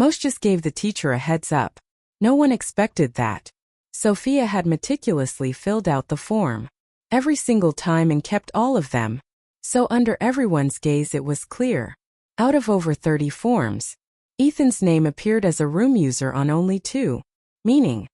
Most just gave the teacher a heads up. No one expected that. Sophia had meticulously filled out the form every single time and kept all of them. So under everyone's gaze it was clear. Out of over 30 forms, Ethan's name appeared as a room user on only 2, meaning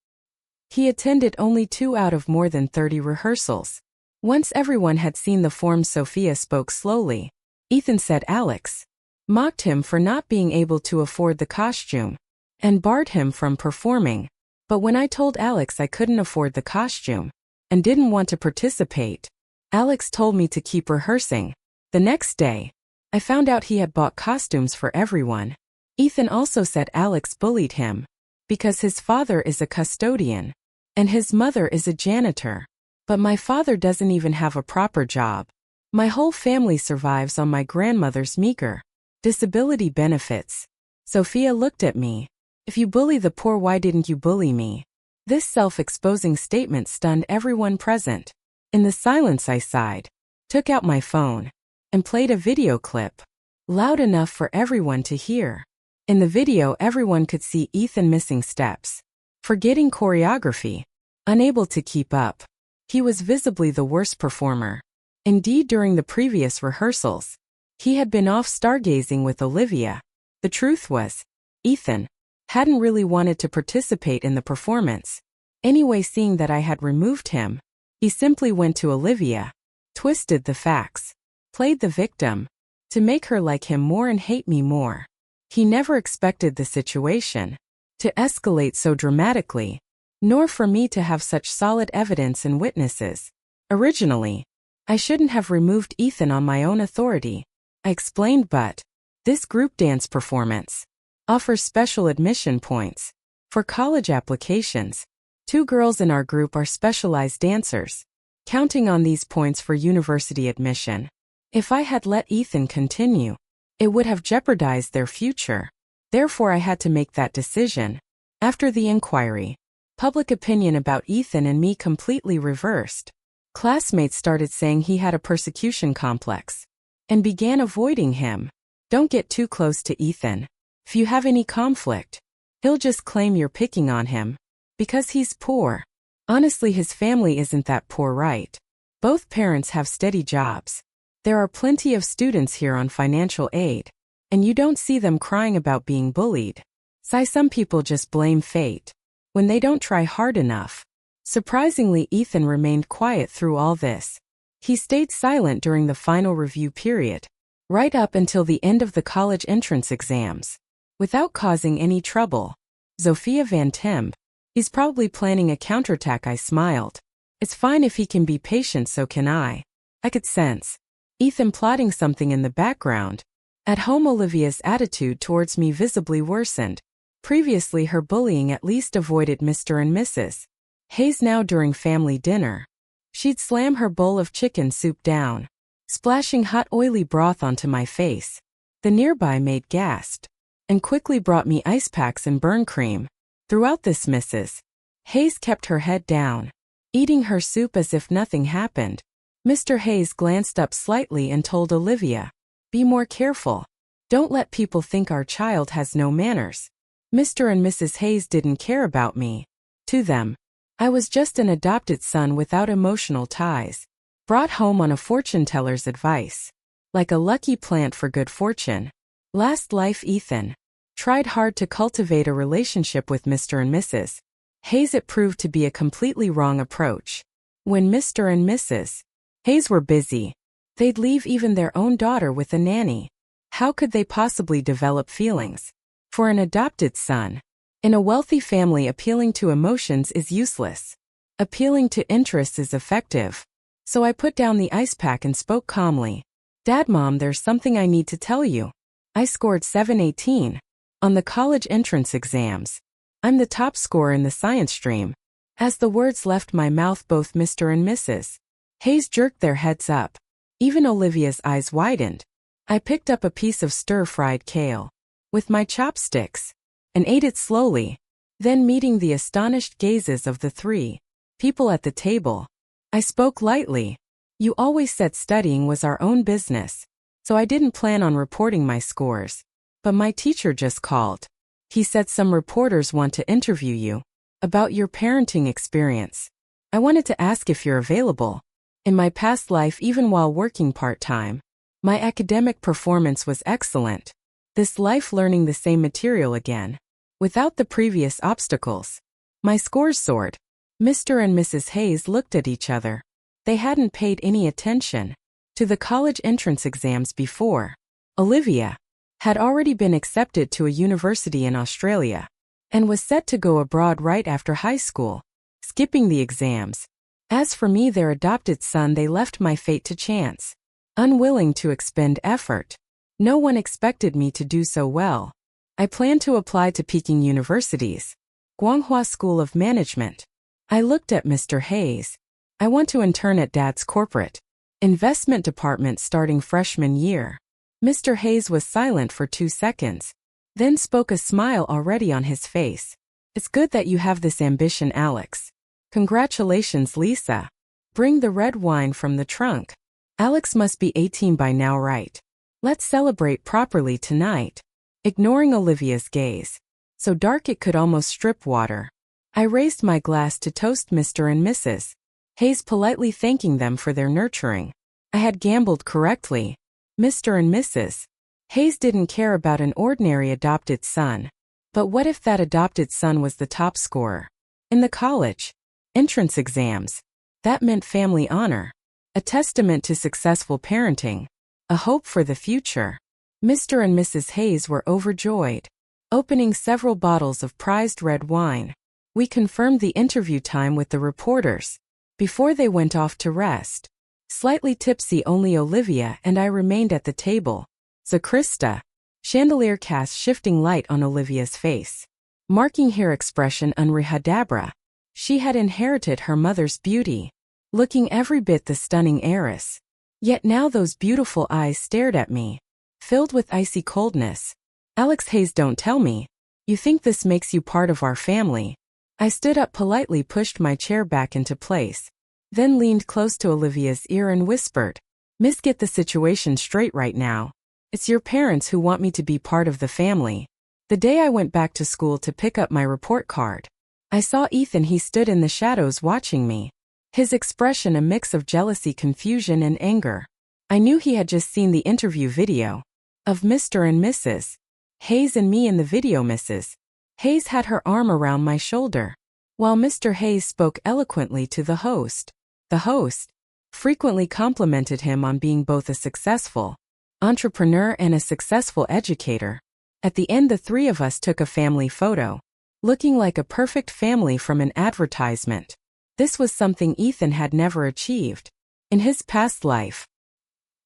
he attended only 2 out of more than 30 rehearsals. Once everyone had seen the form, Sophia spoke slowly. Ethan said Alex mocked him for not being able to afford the costume and barred him from performing. But when I told Alex I couldn't afford the costume and didn't want to participate, Alex told me to keep rehearsing. The next day, I found out he had bought costumes for everyone. Ethan also said Alex bullied him because his father is a custodian and his mother is a janitor. But my father doesn't even have a proper job. My whole family survives on my grandmother's meager disability benefits. Sophia looked at me. If you bully the poor, why didn't you bully me? This self-exposing statement stunned everyone present. In the silence I sighed, took out my phone, and played a video clip, loud enough for everyone to hear. In the video everyone could see Ethan missing steps, forgetting choreography, unable to keep up. He was visibly the worst performer. Indeed, during the previous rehearsals, he had been off stargazing with Olivia. The truth was, Ethan hadn't really wanted to participate in the performance. Anyway, seeing that I had removed him, he simply went to Olivia, twisted the facts, played the victim, to make her like him more and hate me more. He never expected the situation to escalate so dramatically, nor for me to have such solid evidence and witnesses. Originally, I shouldn't have removed Ethan on my own authority, I explained, but this group dance performance offers special admission points for college applications. 2 girls in our group are specialized dancers, counting on these points for university admission. If I had let Ethan continue, it would have jeopardized their future. Therefore, I had to make that decision. After the inquiry, public opinion about Ethan and me completely reversed. Classmates started saying he had a persecution complex and began avoiding him. Don't get too close to Ethan. If you have any conflict, he'll just claim you're picking on him because he's poor. Honestly, his family isn't that poor, right? Both parents have steady jobs. There are plenty of students here on financial aid, and you don't see them crying about being bullied. Some people just blame fate when they don't try hard enough. Surprisingly, Ethan remained quiet through all this. He stayed silent during the final review period, right up until the end of the college entrance exams, without causing any trouble. Sophia Van Temp, he's probably planning a counterattack, I smiled. It's fine if he can be patient, so can I. I could sense Ethan plotting something in the background. At home, Olivia's attitude towards me visibly worsened. Previously, her bullying at least avoided Mr. and Mrs. Hayes. Now during family dinner, she'd slam her bowl of chicken soup down, splashing hot oily broth onto my face. The nearby maid gasped and quickly brought me ice packs and burn cream. Throughout this, Mrs. Hayes kept her head down, eating her soup as if nothing happened. Mr. Hayes glanced up slightly and told Olivia, "Be more careful. Don't let people think our child has no manners." Mr. and Mrs. Hayes didn't care about me. To them, I was just an adopted son without emotional ties, brought home on a fortune teller's advice, like a lucky plant for good fortune. Last life, Ethan tried hard to cultivate a relationship with Mr. and Mrs. Hayes. It proved to be a completely wrong approach. When Mr. and Mrs. Hayes were busy, they'd leave even their own daughter with a nanny. How could they possibly develop feelings for an adopted son? In a wealthy family, appealing to emotions is useless. Appealing to interests is effective. So I put down the ice pack and spoke calmly. "Dad, Mom, there's something I need to tell you. I scored 718 on the college entrance exams. I'm the top scorer in the science stream." As the words left my mouth, both Mr. and Mrs. Hayes jerked their heads up. Even Olivia's eyes widened. I picked up a piece of stir-fried kale with my chopsticks and ate it slowly. Then, meeting the astonished gazes of the 3 people at the table, I spoke lightly. "You always said studying was our own business, so I didn't plan on reporting my scores. But my teacher just called He said some reporters want to interview you about your parenting experience. I wanted to ask if you're available. In my past life, even while working part-time, my academic performance was excellent. This life learning the same material again, without the previous obstacles. My scores soared. Mr. and Mrs. Hayes looked at each other. They hadn't paid any attention to the college entrance exams before. Olivia had already been accepted to a university in Australia and was set to go abroad right after high school, skipping the exams. As for me, their adopted son, they left my fate to chance, unwilling to expend effort. No one expected me to do so well. I planned to apply to Peking University's Guanghua School of Management. I looked at Mr. Hayes. I want to intern at Dad's corporate investment department starting freshman year. Mr. Hayes was silent for 2 seconds, then spoke, a smile already on his face. It's good that you have this ambition, Alex. Congratulations, Lisa. Bring the red wine from the trunk. Alex must be 18 by now, right? Let's celebrate properly tonight. Ignoring Olivia's gaze, so dark it could almost strip water, I raised my glass to toast Mr. and Mrs. Hayes, politely thanking them for their nurturing. I had gambled correctly. Mr. and Mrs. Hayes didn't care about an ordinary adopted son. But what if that adopted son was the top scorer in the college entrance exams? That meant family honor, a testament to successful parenting, a hope for the future. Mr. and Mrs. Hayes were overjoyed. Opening several bottles of prized red wine, we confirmed the interview time with the reporters before they went off to rest. Slightly tipsy, only Olivia and I remained at the table. Zakrista. Chandelier cast shifting light on Olivia's face, marking her expression unrihadabra. She had inherited her mother's beauty, looking every bit the stunning heiress. Yet now those beautiful eyes stared at me, filled with icy coldness. Alex Hayes, don't tell me. You think this makes you part of our family? I stood up politely, pushed my chair back into place, then leaned close to Olivia's ear and whispered, Miss, get the situation straight right now. It's your parents who want me to be part of the family. The day I went back to school to pick up my report card, I saw Ethan. He stood in the shadows watching me, his expression a mix of jealousy, confusion, and anger. I knew he had just seen the interview video of Mr. and Mrs. Hayes and me in the video. Mrs. Hayes had her arm around my shoulder, while Mr. Hayes spoke eloquently to the host. The host frequently complimented him on being both a successful entrepreneur and a successful educator. At the end, the three of us took a family photo, looking like a perfect family from an advertisement. This was something Ethan had never achieved in his past life.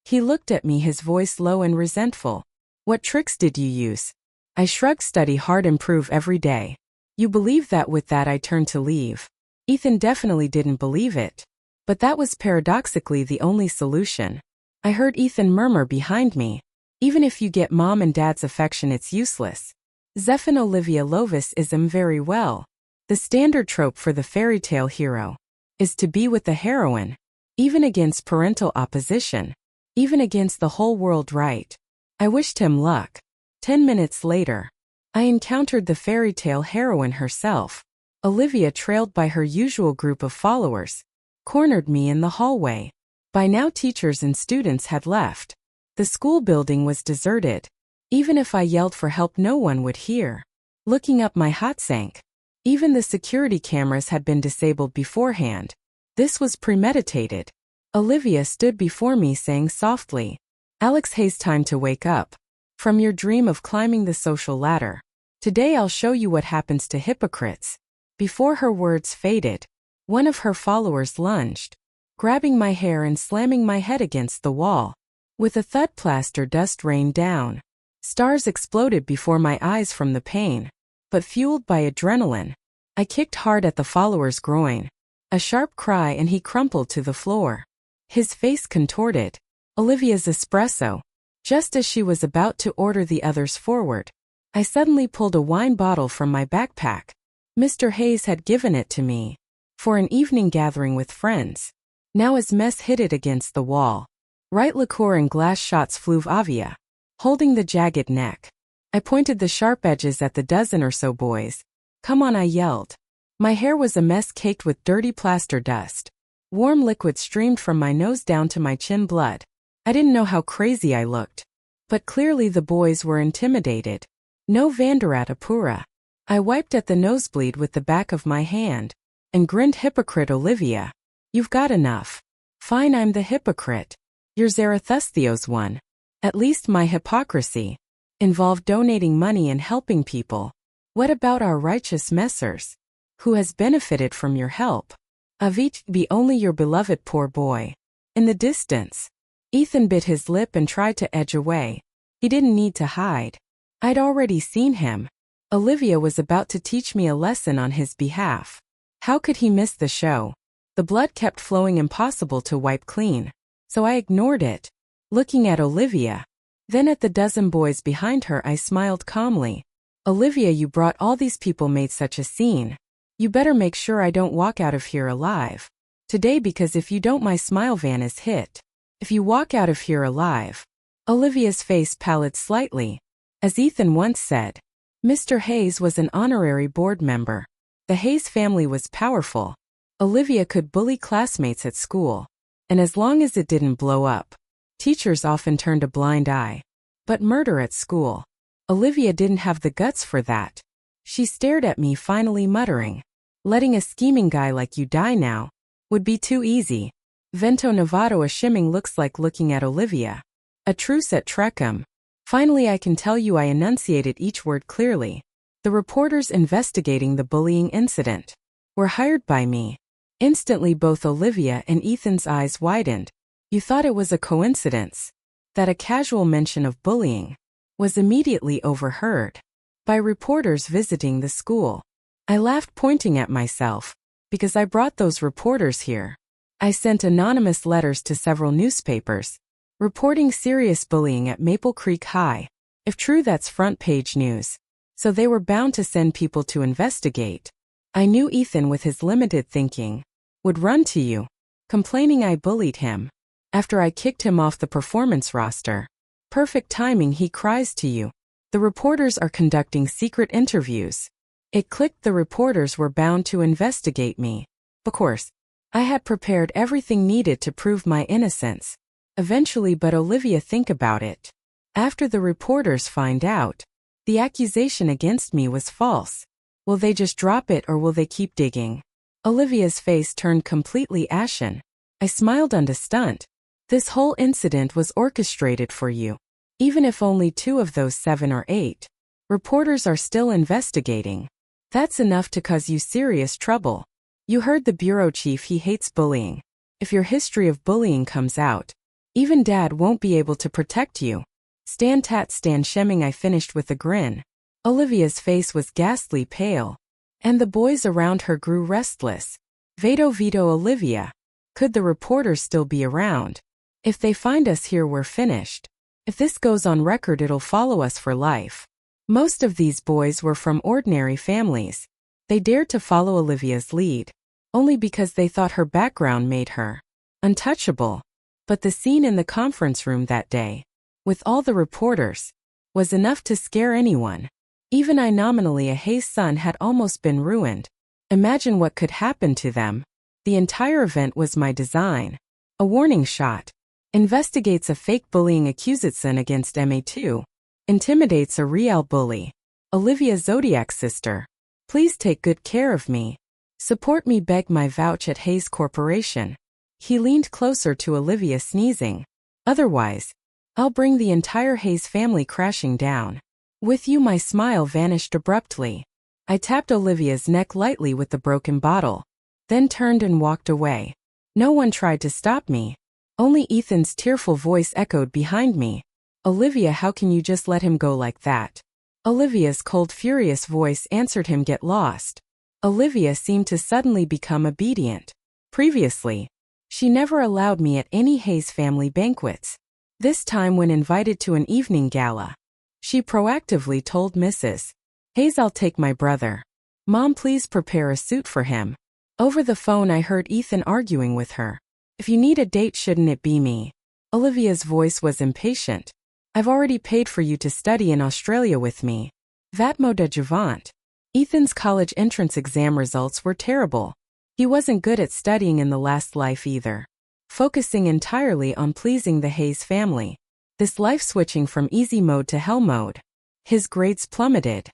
He looked at me, his voice low and resentful. What tricks did you use? I shrugged. Study hard, improve every day. You believe that? With that, I turned to leave. Ethan definitely didn't believe it. But that was paradoxically the only solution. I heard Ethan murmur behind me, even if you get mom and dad's affection, it's useless. Zeph and Olivia Lovis-ism very well. The standard trope for the fairy tale hero is to be with the heroine, even against parental opposition, even against the whole world, right? I wished him luck. 10 minutes later, I encountered the fairy tale heroine herself. Olivia, trailed by her usual group of followers, cornered me in the hallway. By now, teachers and students had left. The school building was deserted. Even if I yelled for help, no one would hear. Looking up, my heart sank. Even the security cameras had been disabled beforehand. This was premeditated. Olivia stood before me, saying softly, Alex Hayes, time to wake up from your dream of climbing the social ladder. Today I'll show you what happens to hypocrites. Before her words faded, one of her followers lunged, grabbing my hair and slamming my head against the wall. With a thud, plaster dust rained down. Stars exploded before my eyes from the pain. But fueled by adrenaline, I kicked hard at the follower's groin. A sharp cry and he crumpled to the floor, his face contorted. Olivia's espresso. Just as she was about to order the others forward, I suddenly pulled a wine bottle from my backpack. Mr. Hayes had given it to me for an evening gathering with friends. Now his mess hit it against the wall. Right liqueur and glass shots flew avia, holding the jagged neck. I pointed the sharp edges at the dozen or so boys. Come on, I yelled. My hair was a mess caked with dirty plaster dust. Warm liquid streamed from my nose down to my chin blood. I didn't know how crazy I looked. But clearly the boys were intimidated. No Vanderat Apura. I wiped at the nosebleed with the back of my hand and grinned. Hypocrite Olivia. You've got enough. Fine, I'm the hypocrite. You're Zarathusthio's one. At least my hypocrisy involved donating money and helping people. What about our righteous messers? Who has benefited from your help? Avit be only your beloved poor boy. In the distance, Ethan bit his lip and tried to edge away. He didn't need to hide. I'd already seen him. Olivia was about to teach me a lesson on his behalf. How could he miss the show? The blood kept flowing, impossible to wipe clean. So I ignored it, looking at Olivia. Then at the dozen boys behind her I smiled calmly. Olivia, you brought all these people, made such a scene. You better make sure I don't walk out of here alive today, because if you don't, my smile van is hit. If you walk out of here alive. Olivia's face pallid slightly. As Ethan once said, Mr. Hayes was an honorary board member. The Hayes family was powerful. Olivia could bully classmates at school. And as long as it didn't blow up, teachers often turned a blind eye. But murder at school. Olivia didn't have the guts for that. She stared at me, finally muttering, letting a scheming guy like you die now would be too easy. Vento Novato a shimming looks like looking at Olivia. A truce at Trecum. Finally, I can tell you I enunciated each word clearly. The reporters investigating the bullying incident were hired by me. Instantly both Olivia and Ethan's eyes widened. You thought it was a coincidence that a casual mention of bullying was immediately overheard by reporters visiting the school. I laughed, pointing at myself, because I brought those reporters here. I sent anonymous letters to several newspapers reporting serious bullying at Maple Creek High. If true, that's front page news. So they were bound to send people to investigate. I knew Ethan, with his limited thinking, would run to you, complaining I bullied him. After I kicked him off the performance roster. Perfect timing, he cries to you. The reporters are conducting secret interviews. It clicked, the reporters were bound to investigate me. Of course, I had prepared everything needed to prove my innocence. Eventually, but Olivia, think about it. After the reporters find out the accusation against me was false, will they just drop it, or will they keep digging? Olivia's face turned completely ashen. I smiled unstunned. This whole incident was orchestrated for you. Even if only 2 of those 7 or 8 reporters are still investigating, that's enough to cause you serious trouble. You heard the bureau chief, he hates bullying. If your history of bullying comes out, even Dad won't be able to protect you. Stan tat Stan shemming, I finished with a grin. Olivia's face was ghastly pale, and the boys around her grew restless. Vito Olivia. Could the reporters still be around? If they find us here, we're finished. If this goes on record, it'll follow us for life. Most of these boys were from ordinary families. They dared to follow Olivia's lead only because they thought her background made her untouchable. But the scene in the conference room that day, with all the reporters, was enough to scare anyone. Even I, nominally a Hayes son, had almost been ruined. Imagine what could happen to them. The entire event was my design. A warning shot. Investigates a fake bullying accusation against MA2. Intimidates a real bully. Olivia Zodiac's sister. Please take good care of me. Support me, beg my vouch at Hayes Corporation. He leaned closer to Olivia, sneezing. Otherwise, I'll bring the entire Hayes family crashing down. With you, my smile vanished abruptly. I tapped Olivia's neck lightly with the broken bottle, then turned and walked away. No one tried to stop me. Only Ethan's tearful voice echoed behind me. Olivia, how can you just let him go like that? Olivia's cold, furious voice answered him, get lost. Olivia seemed to suddenly become obedient. Previously, she never allowed me at any Hayes family banquets. This time, when invited to an evening gala, she proactively told Mrs. Hayes, I'll take my brother. Mom, please prepare a suit for him. Over the phone, I heard Ethan arguing with her. If you need a date, shouldn't it be me? Olivia's voice was impatient. I've already paid for you to study in Australia with me. That mot de javant. Ethan's college entrance exam results were terrible. He wasn't good at studying in the last life either. Focusing entirely on pleasing the Hayes family. This life switching from easy mode to hell mode. His grades plummeted.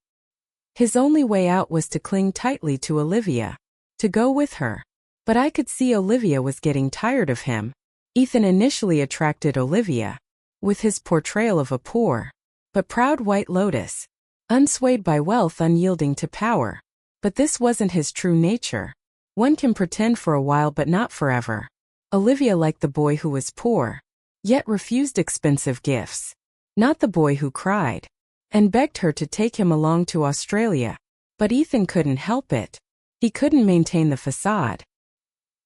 His only way out was to cling tightly to Olivia. To go with her. But I could see Olivia was getting tired of him. Ethan initially attracted Olivia. With his portrayal of a poor, but proud white lotus. Unswayed by wealth, unyielding to power. But this wasn't his true nature. One can pretend for a while but not forever. Olivia liked the boy who was poor, yet refused expensive gifts. Not the boy who cried, and begged her to take him along to Australia. But Ethan couldn't help it. He couldn't maintain the facade.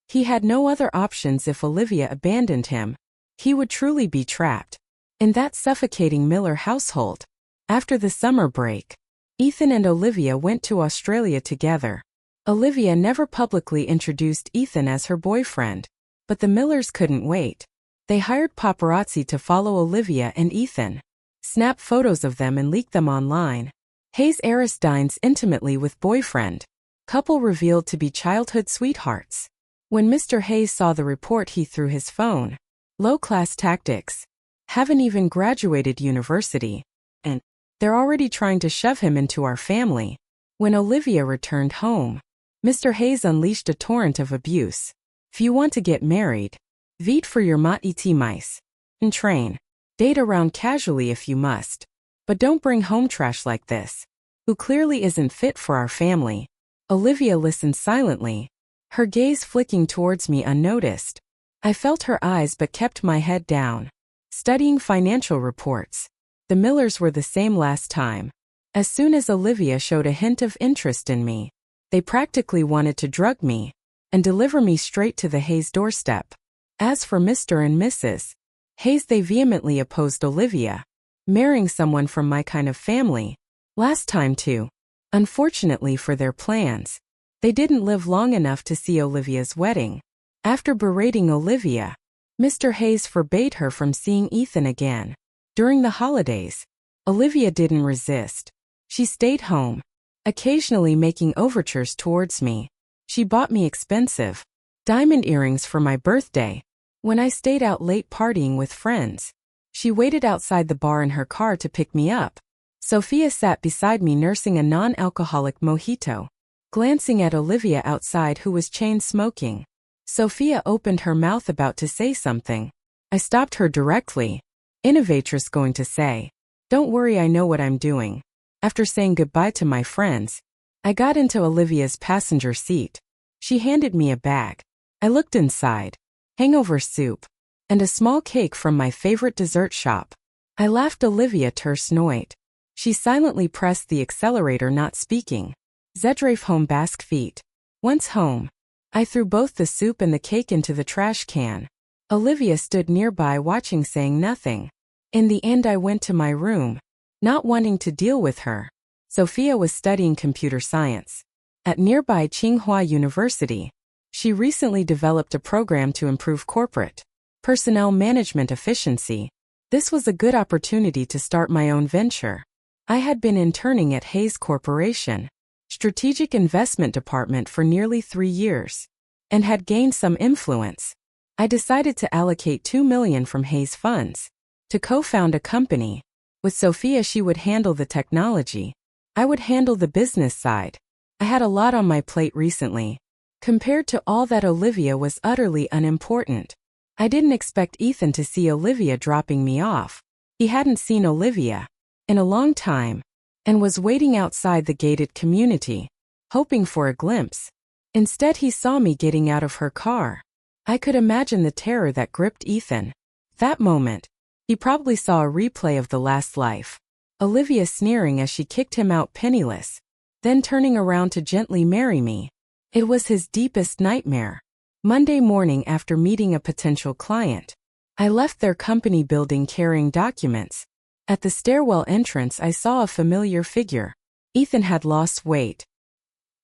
He had no other options if Olivia abandoned him. He would truly be trapped in that suffocating Miller household. After the summer break, Ethan and Olivia went to Australia together. Olivia never publicly introduced Ethan as her boyfriend, but the Millers couldn't wait. They hired paparazzi to follow Olivia and Ethan, snap photos of them and leak them online. Hayes heiress dines intimately with boyfriend. Couple revealed to be childhood sweethearts. When Mr. Hayes saw the report, he threw his phone. Low-class tactics. Haven't even graduated university. And they're already trying to shove him into our family. When Olivia returned home, Mr. Hayes unleashed a torrent of abuse. If you want to get married, veet for your mat et mice. And train. Date around casually if you must. But don't bring home trash like this, who clearly isn't fit for our family. Olivia listened silently, her gaze flicking towards me unnoticed. I felt her eyes but kept my head down, studying financial reports. The Millers were the same last time. As soon as Olivia showed a hint of interest in me, they practically wanted to drug me and deliver me straight to the Hayes doorstep. As for Mr. and Mrs. Hayes, they vehemently opposed Olivia marrying someone from my kind of family. Last time too. Unfortunately for their plans, they didn't live long enough to see Olivia's wedding. After berating Olivia, Mr. Hayes forbade her from seeing Ethan again. During the holidays, Olivia didn't resist. She stayed home, occasionally making overtures towards me. She bought me expensive diamond earrings for my birthday. When I stayed out late partying with friends, she waited outside the bar in her car to pick me up. Sophia sat beside me nursing a non-alcoholic mojito, glancing at Olivia outside who was chain smoking. Sophia opened her mouth about to say something. I stopped her directly. Innovatress going to say, "Don't worry, I know what I'm doing." After saying goodbye to my friends, I got into Olivia's passenger seat. She handed me a bag. I looked inside. Hangover soup. And a small cake from my favorite dessert shop. I laughed. Olivia terse noit. She silently pressed the accelerator, not speaking. Zedrafe home basque feet. Once home, I threw both the soup and the cake into the trash can. Olivia stood nearby watching, saying nothing. In the end, I went to my room, not wanting to deal with her. Sophia was studying computer science at nearby Tsinghua University. She recently developed a program to improve corporate personnel management efficiency. This was a good opportunity to start my own venture. I had been interning at Hayes Corporation, Strategic Investment Department for nearly 3 years, and had gained some influence. I decided to allocate $2 million from Hayes funds to co-found a company. With Sophia, she would handle the technology. I would handle the business side. I had a lot on my plate recently. Compared to all that, Olivia was utterly unimportant. I didn't expect Ethan to see Olivia dropping me off. He hadn't seen Olivia in a long time, and was waiting outside the gated community, hoping for a glimpse. Instead, he saw me getting out of her car. I could imagine the terror that gripped Ethan. That moment, he probably saw a replay of the last life. Olivia sneering as she kicked him out penniless, then turning around to gently marry me. It was his deepest nightmare. Monday morning, after meeting a potential client, I left their company building carrying documents. At the stairwell entrance, I saw a familiar figure. Ethan had lost weight.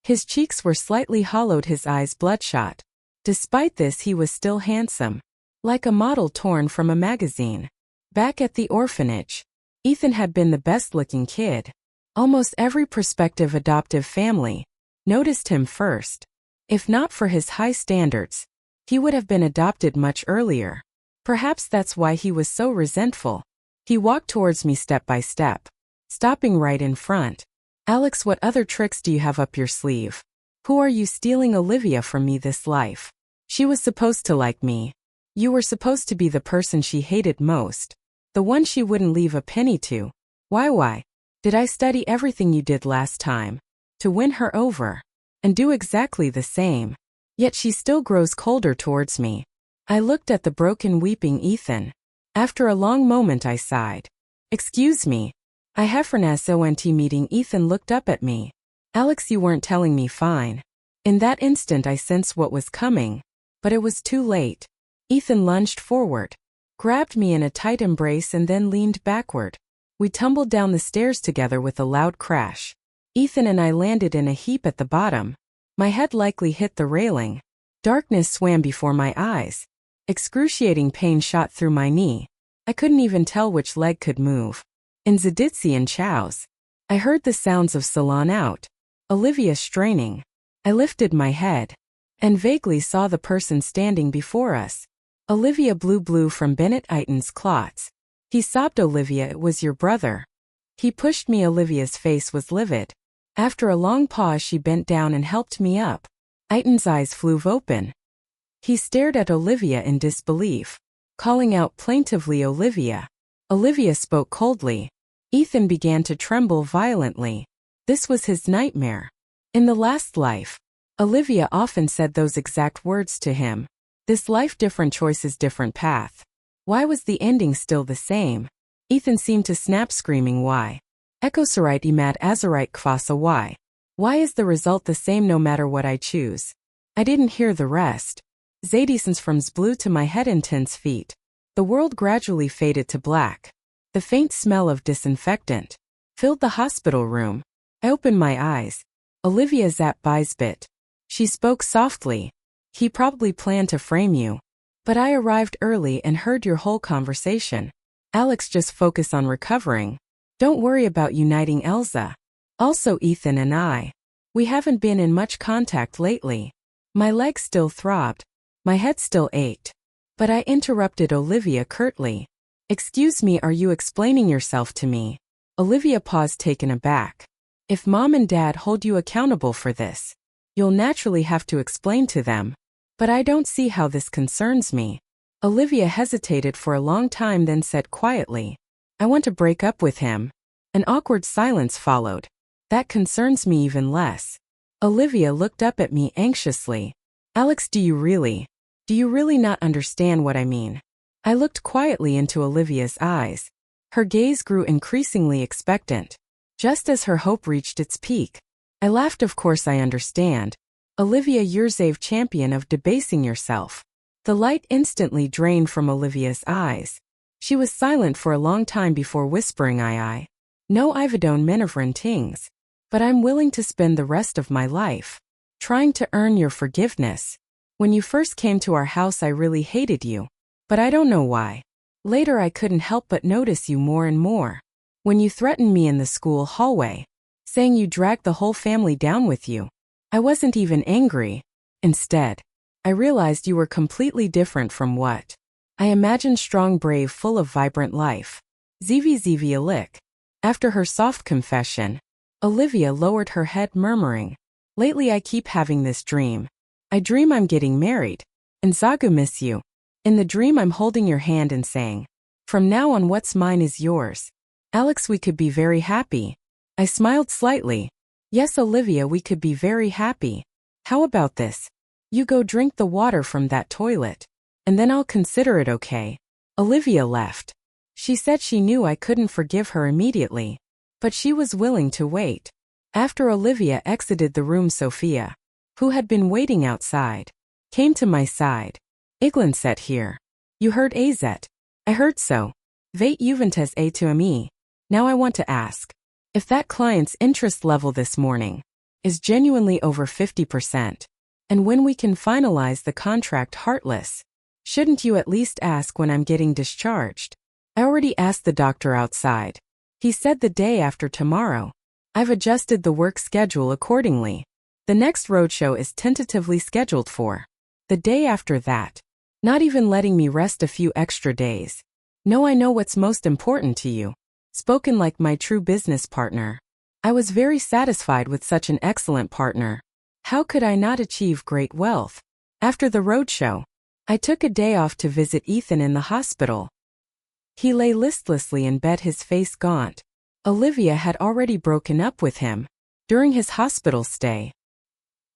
His cheeks were slightly hollowed, his eyes bloodshot. Despite this, he was still handsome, like a model torn from a magazine. Back at the orphanage, Ethan had been the best-looking kid. Almost every prospective adoptive family noticed him first. If not for his high standards, he would have been adopted much earlier. Perhaps that's why he was so resentful. He walked towards me step by step, stopping right in front. Alex, what other tricks do you have up your sleeve? Who are you stealing Olivia from me this life? She was supposed to like me. You were supposed to be the person she hated most. The one she wouldn't leave a penny to. Why? Did I study everything you did last time to win her over and do exactly the same? Yet she still grows colder towards me. I looked at the broken, weeping Ethan. After a long moment I sighed. Excuse me. I have an SONT meeting. Ethan looked up at me. Alex, you weren't telling me. Fine. In that instant I sensed what was coming, but it was too late. Ethan lunged forward, grabbed me in a tight embrace and then leaned backward. We tumbled down the stairs together with a loud crash. Ethan and I landed in a heap at the bottom. My head likely hit the railing. Darkness swam before my eyes. Excruciating pain shot through my knee. I couldn't even tell which leg could move. In Zaditsi and Chow's, I heard the sounds of Salon out. Olivia straining. I lifted my head and vaguely saw the person standing before us. Olivia blue from Bennett Eaton's clots. He sobbed. Olivia, it was your brother. He pushed me. Olivia's face was livid. After a long pause she bent down and helped me up. Eaton's eyes flew open. He stared at Olivia in disbelief, calling out plaintively, Olivia. Olivia spoke coldly. Ethan began to tremble violently. This was his nightmare. In the last life, Olivia often said those exact words to him. This life, different choices, different path. Why was the ending still the same? Ethan seemed to snap, screaming, why? Ekosarite imad azarite kvasa, why? Why is the result the same no matter what I choose? I didn't hear the rest. Zadisons from blew to my head in 10 feet. The world gradually faded to black. The faint smell of disinfectant filled the hospital room. I opened my eyes. Olivia Zap Bisbit. She spoke softly. He probably planned to frame you. But I arrived early and heard your whole conversation. Alex, just focus on recovering. Don't worry about uniting Elsa. Also Ethan and I. We haven't been in much contact lately. My legs still throbbed. My head still ached. But I interrupted Olivia curtly. Excuse me, are you explaining yourself to me? Olivia paused, taken aback. If Mom and Dad hold you accountable for this, you'll naturally have to explain to them. But I don't see how this concerns me. Olivia hesitated for a long time, then said quietly, I want to break up with him. An awkward silence followed. That concerns me even less. Olivia looked up at me anxiously. Alex, do you really not understand what I mean? I looked quietly into Olivia's eyes. Her gaze grew increasingly expectant, just as her hope reached its peak. I laughed. Of course I understand. Olivia, you're a champion of debasing yourself. The light instantly drained from Olivia's eyes. She was silent for a long time before whispering, I know I've done many things, but I'm willing to spend the rest of my life trying to earn your forgiveness. When you first came to our house I really hated you, but I don't know why. Later I couldn't help but notice you more and more. When you threatened me in the school hallway, saying you dragged the whole family down with you, I wasn't even angry. Instead, I realized you were completely different from what I imagined. Strong, brave, full of vibrant life. Zv a lick. After her soft confession, Olivia lowered her head, murmuring, lately I keep having this dream. I dream I'm getting married, and Zagu miss you. In the dream I'm holding your hand and saying, from now on what's mine is yours. Alex, we could be very happy. I smiled slightly. Yes, Olivia, we could be very happy. How about this? You go drink the water from that toilet, and then I'll consider it, okay? Olivia left. She said she knew I couldn't forgive her immediately, but she was willing to wait. After Olivia exited the room, Sophia, who had been waiting outside, came to my side. Iglan sat here. You heard AZ. I heard so. Vate Juventus a to me. Now I want to ask, if that client's interest level this morning is genuinely over 50%, and when we can finalize the contract, heartless, shouldn't you at least ask when I'm getting discharged? I already asked the doctor outside. He said the day after tomorrow. I've adjusted the work schedule accordingly. The next roadshow is tentatively scheduled for the day after that. Not even letting me rest a few extra days. No, I know what's most important to you. Spoken like my true business partner. I was very satisfied with such an excellent partner. How could I not achieve great wealth? After the roadshow, I took a day off to visit Ethan in the hospital. He lay listlessly in bed, his face gaunt. Olivia had already broken up with him during his hospital stay.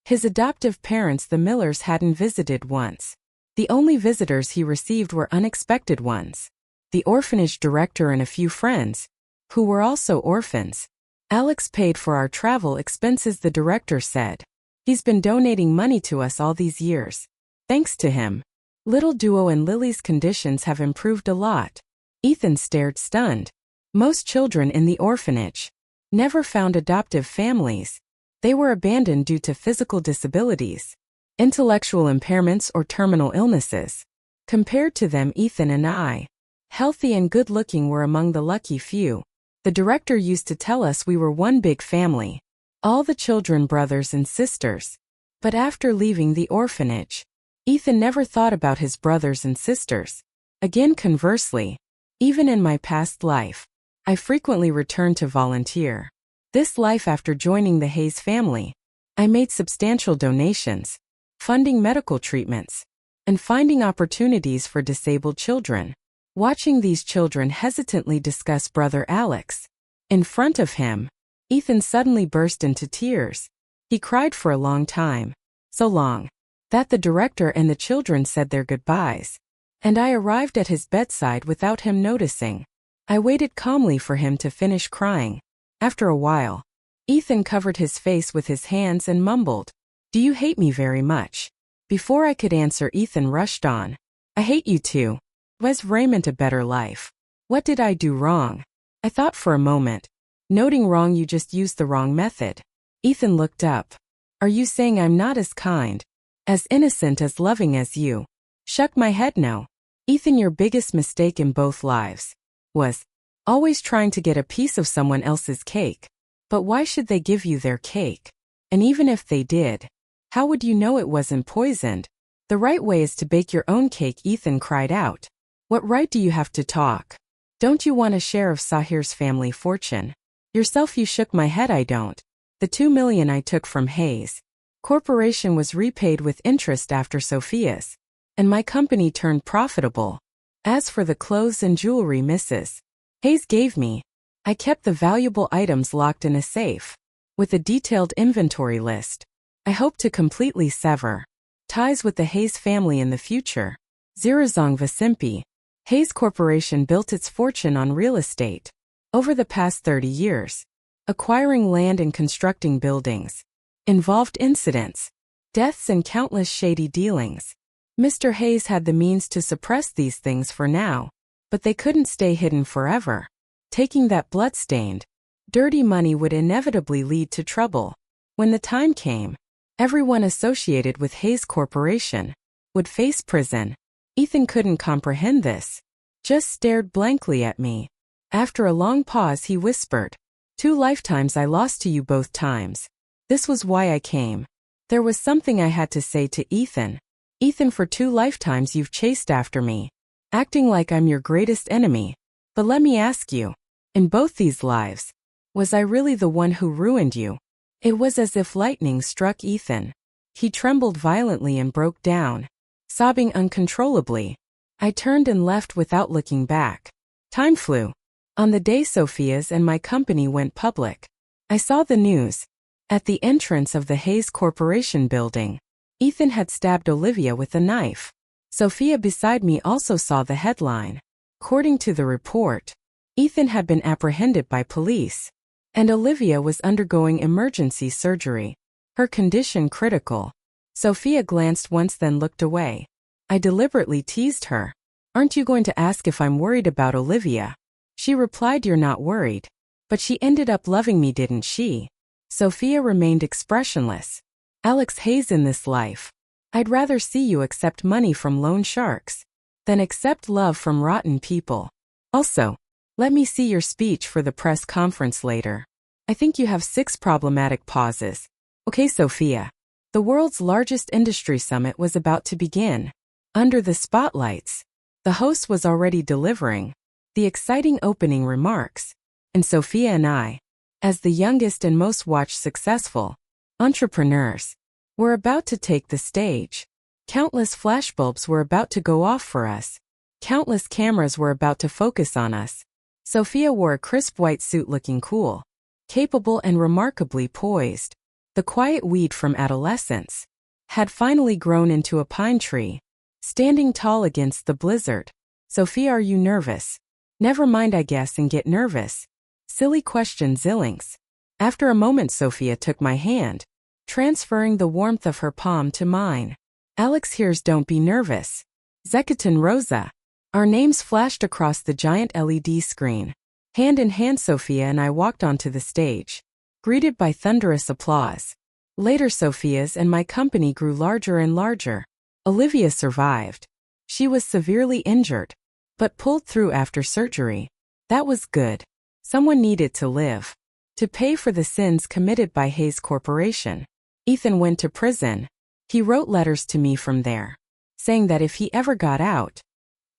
His adoptive parents, the Millers, hadn't visited once. The only visitors he received were unexpected ones. The orphanage director and a few friends, who were also orphans. Alex paid for our travel expenses, the director said. He's been donating money to us all these years. Thanks to him, little Duo and Lily's conditions have improved a lot. Ethan stared stunned. Most children in the orphanage never found adoptive families. They were abandoned due to physical disabilities, intellectual impairments, or terminal illnesses. Compared to them, Ethan and I, healthy and good-looking, were among the lucky few. The director used to tell us we were one big family, all the children brothers and sisters. But after leaving the orphanage, Ethan never thought about his brothers and sisters. Again, conversely, even in my past life, I frequently returned to volunteer. This life, after joining the Hayes family, I made substantial donations, funding medical treatments, and finding opportunities for disabled children. Watching these children hesitantly discuss brother Alex in front of him, Ethan suddenly burst into tears. He cried for a long time, so long that the director and the children said their goodbyes, and I arrived at his bedside without him noticing. I waited calmly for him to finish crying. After a while, Ethan covered his face with his hands and mumbled, "Do you hate me very much?" Before I could answer, Ethan rushed on, "I hate you too. Was Raymond a better life? What did I do wrong?" I thought for a moment. "Noting wrong, you just used the wrong method." Ethan looked up. "Are you saying I'm not as kind, as innocent, as loving as you?" Shook my head no. "Ethan, your biggest mistake in both lives was always trying to get a piece of someone else's cake. But why should they give you their cake? And even if they did, how would you know it wasn't poisoned? The right way is to bake your own cake," Ethan cried out. "What right do you have to talk? Don't you want a share of Sahir's family fortune? Yourself?" You shook my head. "I don't. The $2 million I took from Hayes Corporation was repaid with interest after Sophia's, and my company turned profitable. As for the clothes and jewelry Mrs. Hayes gave me, I kept the valuable items locked in a safe, with a detailed inventory list. I hope to completely sever ties with the Hayes family in the future." Zirazong Vasimpi. Hayes Corporation built its fortune on real estate over the past 30 years. Acquiring land and constructing buildings involved incidents, deaths, and countless shady dealings. Mr. Hayes had the means to suppress these things for now, but they couldn't stay hidden forever. Taking that blood-stained, dirty money would inevitably lead to trouble. When the time came, everyone associated with Hayes Corporation would face prison. Ethan couldn't comprehend this, just stared blankly at me. After a long pause, he whispered, "2 lifetimes I lost to you both times. This was why I came." There was something I had to say to Ethan. "Ethan, for 2 lifetimes you've chased after me, acting like I'm your greatest enemy. But let me ask you, in both these lives, was I really the one who ruined you?" It was as if lightning struck Ethan. He trembled violently and broke down, sobbing uncontrollably. I turned and left without looking back. Time flew. On the day Sophia's and my company went public, I saw the news. At the entrance of the Hayes Corporation building, Ethan had stabbed Olivia with a knife. Sophia beside me also saw the headline. According to the report, Ethan had been apprehended by police, and Olivia was undergoing emergency surgery. Her condition critical. Sophia glanced once, then looked away. I deliberately teased her. "Aren't you going to ask if I'm worried about Olivia?" She replied, "You're not worried. But she ended up loving me, didn't she?" Sophia remained expressionless. "Alex Hayes, in this life, I'd rather see you accept money from loan sharks than accept love from rotten people." Also, let me see your speech for the press conference later. I think you have 6 problematic pauses. Okay, Sophia. The world's largest industry summit was about to begin. Under the spotlights, the host was already delivering the exciting opening remarks, and Sophia and I, as the youngest and most watched successful entrepreneurs, were about to take the stage. Countless flashbulbs were about to go off for us. Countless cameras were about to focus on us. Sophia wore a crisp white suit looking cool, capable and remarkably poised. The quiet weed from adolescence had finally grown into a pine tree, standing tall against the blizzard. Sophia, are you nervous? Never mind, I guess, and get nervous. Silly question, Zillings. After a moment, Sophia took my hand, transferring the warmth of her palm to mine. Alex, here's don't be nervous. Zekatin Rosa. Our names flashed across the giant LED screen. Hand in hand, Sophia and I walked onto the stage, greeted by thunderous applause. Later, Sophia's and my company grew larger and larger. Olivia survived. She was severely injured, but pulled through after surgery. That was good. Someone needed to live, to pay for the sins committed by Hayes Corporation. Ethan went to prison. He wrote letters to me from there, saying that if he ever got out,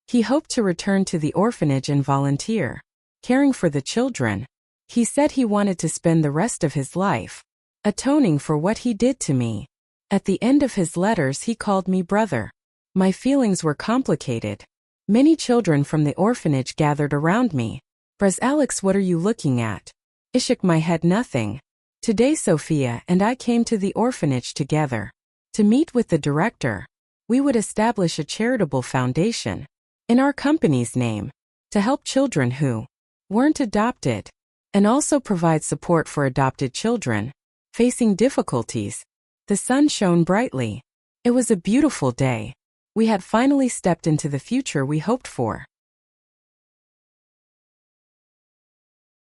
he hoped to return to the orphanage and volunteer, caring for the children. He said he wanted to spend the rest of his life atoning for what he did to me. At the end of his letters, he called me brother. My feelings were complicated. Many children from the orphanage gathered around me. Braz, Alex, what are you looking at? I shook my head, nothing. Today, Sophia and I came to the orphanage together to meet with the director. We would establish a charitable foundation in our company's name to help children who weren't adopted, and also provide support for adopted children facing difficulties. The sun shone brightly. It was a beautiful day. We had finally stepped into the future we hoped for.